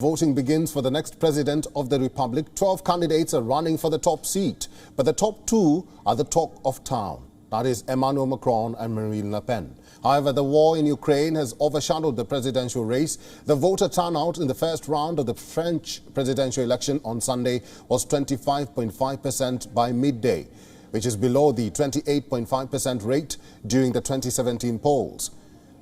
Voting begins for the next president of the Republic. 12 candidates are running for the top seat, but the top two are the talk of town. That is Emmanuel Macron and Marine Le Pen. However, the war in Ukraine has overshadowed the presidential race. The voter turnout in the first round of the French presidential election on Sunday was 25.5% by midday, which is below the 28.5% rate during the 2017 polls.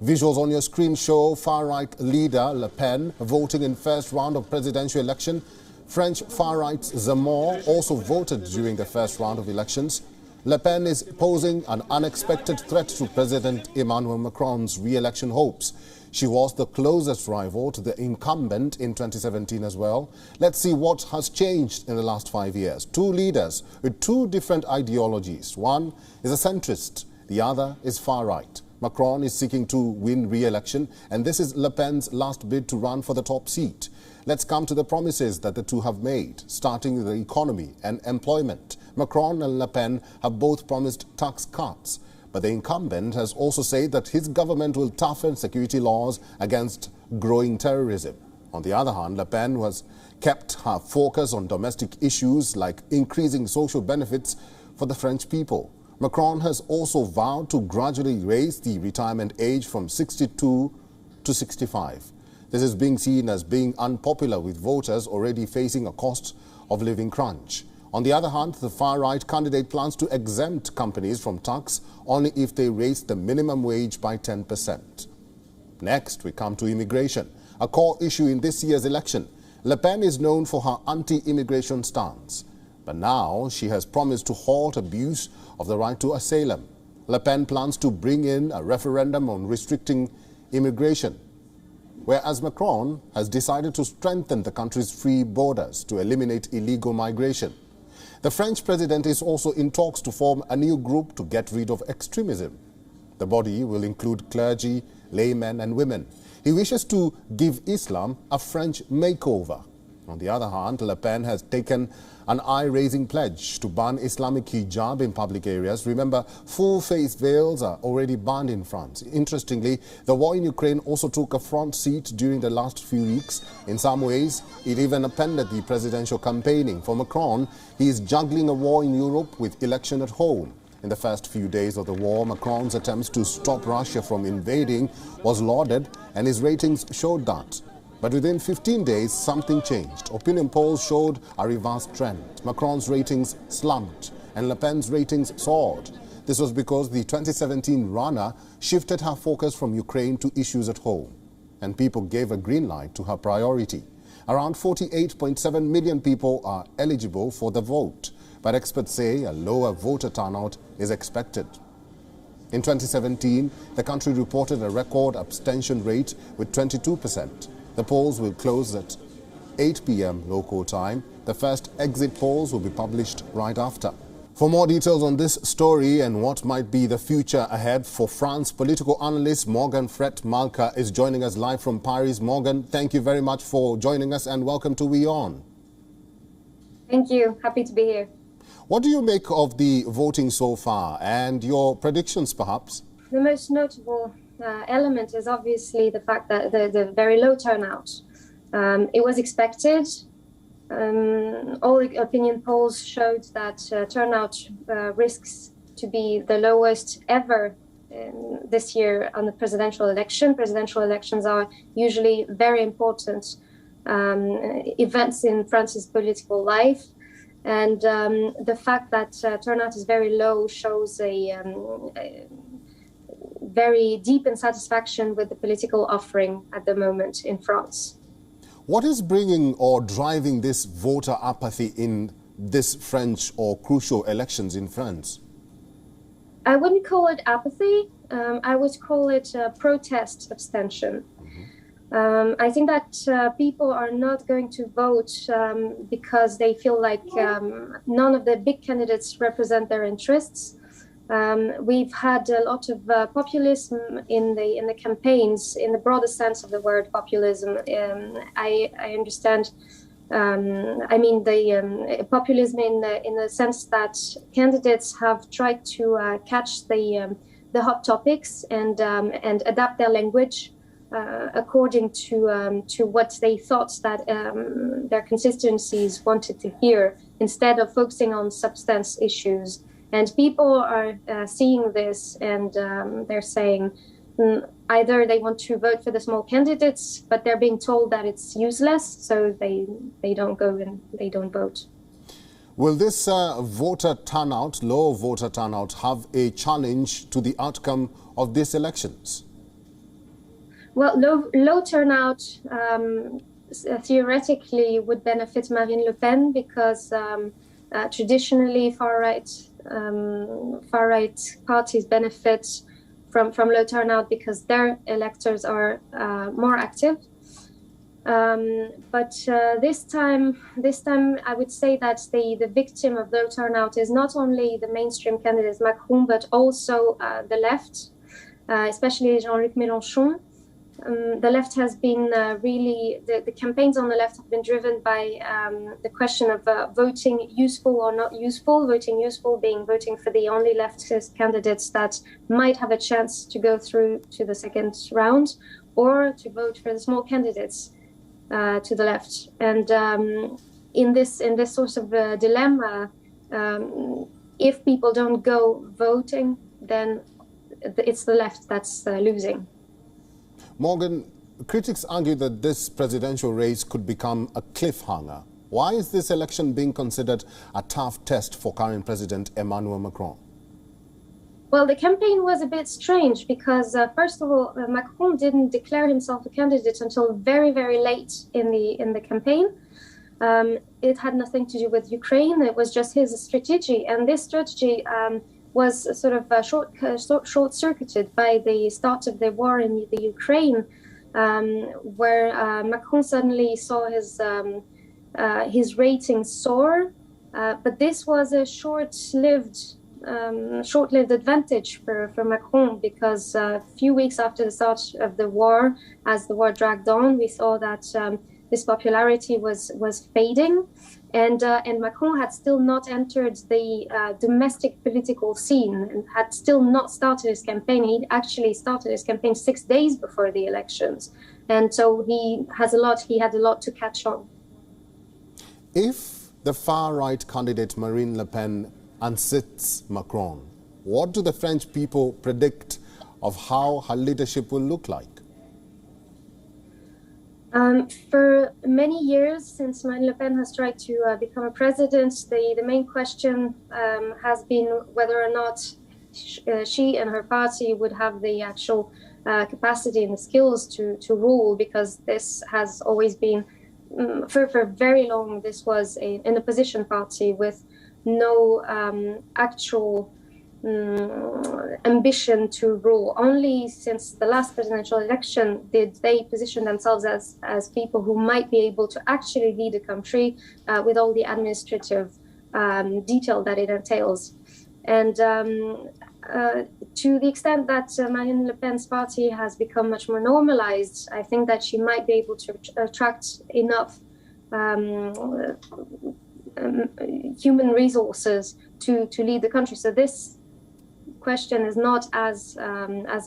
Visuals on your screen show far-right leader Le Pen voting in first round of presidential election. French far-right's Zemmour also voted during the first round of elections. Le Pen is posing an unexpected threat to President Emmanuel Macron's re-election hopes. She was the closest rival to the incumbent in 2017 as well. Let's see what has changed in the last 5 years. Two leaders with two different ideologies. One is a centrist, the other is far-right. Macron is seeking to win re-election, and this is Le Pen's last bid to run for the top seat. Let's come to the promises that the two have made, starting with the economy and employment. Macron and Le Pen have both promised tax cuts, but the incumbent has also said that his government will toughen security laws against growing terrorism. On the other hand, Le Pen has kept her focus on domestic issues like increasing social benefits for the French people. Macron has also vowed to gradually raise the retirement age from 62 to 65. This is being seen as being unpopular with voters already facing a cost of living crunch. On the other hand, the far-right candidate plans to exempt companies from tax only if they raise the minimum wage by 10%. Next, we come to immigration, a core issue in this year's election. Le Pen is known for her anti-immigration stance, but now she has promised to halt abuse of the right to asylum. Le Pen plans to bring in a referendum on restricting immigration, whereas Macron has decided to strengthen the country's free borders to eliminate illegal migration. The French president is also in talks to form a new group to get rid of extremism. The body will include clergy, laymen and women. He wishes to give Islam a French makeover. On the other hand, Le Pen has taken an eye-raising pledge to ban Islamic hijab in public areas. Remember, full-face veils are already banned in France. Interestingly, the war in Ukraine also took a front seat during the last few weeks. In some ways, it even appended the presidential campaigning. For Macron, he is juggling a war in Europe with election at home. In the first few days of the war, Macron's attempts to stop Russia from invading was lauded, and his ratings showed that. But within 15 days, something changed. Opinion polls showed a reverse trend. Macron's ratings slumped and Le Pen's ratings soared. This was because the 2017 runner shifted her focus from Ukraine to issues at home, and people gave a green light to her priority. Around 48.7 million people are eligible for the vote, but experts say a lower voter turnout is expected. In 2017, the country reported a record abstention rate with 22%. The polls will close at 8 p.m. local time. The first exit polls will be published right after. For more details on this story and what might be the future ahead for France, political analyst Morgane Fert-Malka is joining us live from Paris. Morgane, thank you very much for joining us and welcome to WION. Thank you. Happy to be here. What do you make of the voting so far and your predictions, perhaps? The most notable element is obviously the fact that the very low turnout. It was expected. All opinion polls showed that turnout risks to be the lowest ever this year on the presidential election. Presidential elections are usually very important events in France's political life. And the fact that turnout is very low shows a very deep insatisfaction with the political offering at the moment in France. What is bringing or driving this voter apathy in this French or crucial elections in France? I wouldn't call it apathy. I would call it protest abstention. I think that people are not going to vote because they feel like none of the big candidates represent their interests. We've had a lot of populism in the campaigns, in the broader sense of the word populism. I understand. I mean the populism in the sense that candidates have tried to catch the hot topics and adapt their language according to what they thought that their constituencies wanted to hear, instead of focusing on substance issues. And people are seeing this, and they're saying either they want to vote for the small candidates, but they're being told that it's useless, so they don't go and they don't vote. Will this voter turnout, low voter turnout, have a challenge to the outcome of these elections? Well, low turnout theoretically would benefit Marine Le Pen, because traditionally far-right parties benefit from low turnout because their electors are more active. But this time, I would say that the victim of low turnout is not only the mainstream candidate Macron, but also the left, especially Jean-Luc Mélenchon. The left has been really, the campaigns on the left have been driven by the question of voting useful or not useful, voting useful being voting for the only leftist candidates that might have a chance to go through to the second round, or to vote for the small candidates to the left. And in this sort of dilemma, if people don't go voting, then it's the left that's losing. Morgane, critics argue that this presidential race could become a cliffhanger. Why is this election being considered a tough test for current President Emmanuel Macron? Well, the campaign was a bit strange because, first of all, Macron didn't declare himself a candidate until very, very late in the campaign. It had nothing to do with Ukraine. It was just his strategy, and this strategy was sort of short-circuited by the start of the war in the Ukraine, where Macron suddenly saw his ratings soar. But this was a short-lived advantage for Macron, because a few weeks after the start of the war, as the war dragged on, we saw that this popularity was fading, and Macron had still not entered the domestic political scene and had still not started his campaign. He actually started his campaign 6 days before the elections, and so he had a lot to catch on. If the far-right candidate Marine Le Pen unseats Macron, what do the French people predict of how her leadership will look like? For many years, since Marine Le Pen has tried to become a president, the main question has been whether or not she and her party would have the actual capacity and the skills to rule, because this has always been, for very long, this was an opposition party with no actual ambition to rule. Only since the last presidential election did they position themselves as people who might be able to actually lead a country with all the administrative detail that it entails. And to the extent that Marine Le Pen's party has become much more normalized, I think that she might be able to attract enough human resources to lead the country. So this question is not as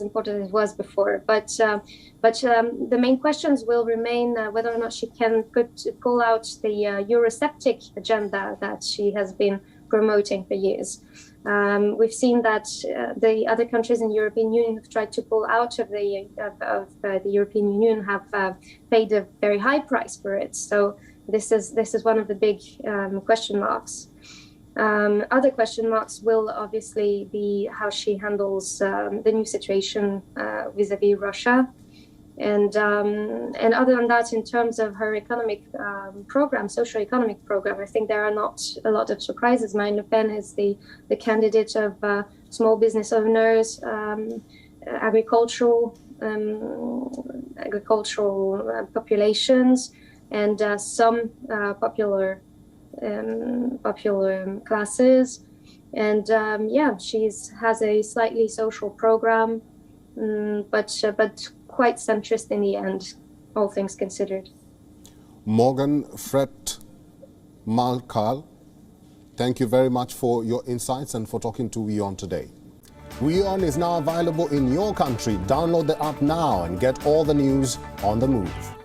important as it was before, but the main questions will remain whether or not she can pull out the Eurosceptic agenda that she has been promoting for years. We've seen that the other countries in the European Union who've tried to pull out of the European Union have paid a very high price for it. So this is one of the big question marks. Other question marks will obviously be how she handles the new situation vis-a-vis Russia, and other than that, in terms of her economic program, socio-economic program, I think there are not a lot of surprises. Marine Le Pen is the candidate of small business owners, agricultural populations, and some popular classes, and yeah, she has a slightly social program, but quite centrist in the end, all things considered. Morgane Fert-Malka, thank you very much for your insights and for talking to WION today. WION is now available in your country. Download the app now and get all the news on the move.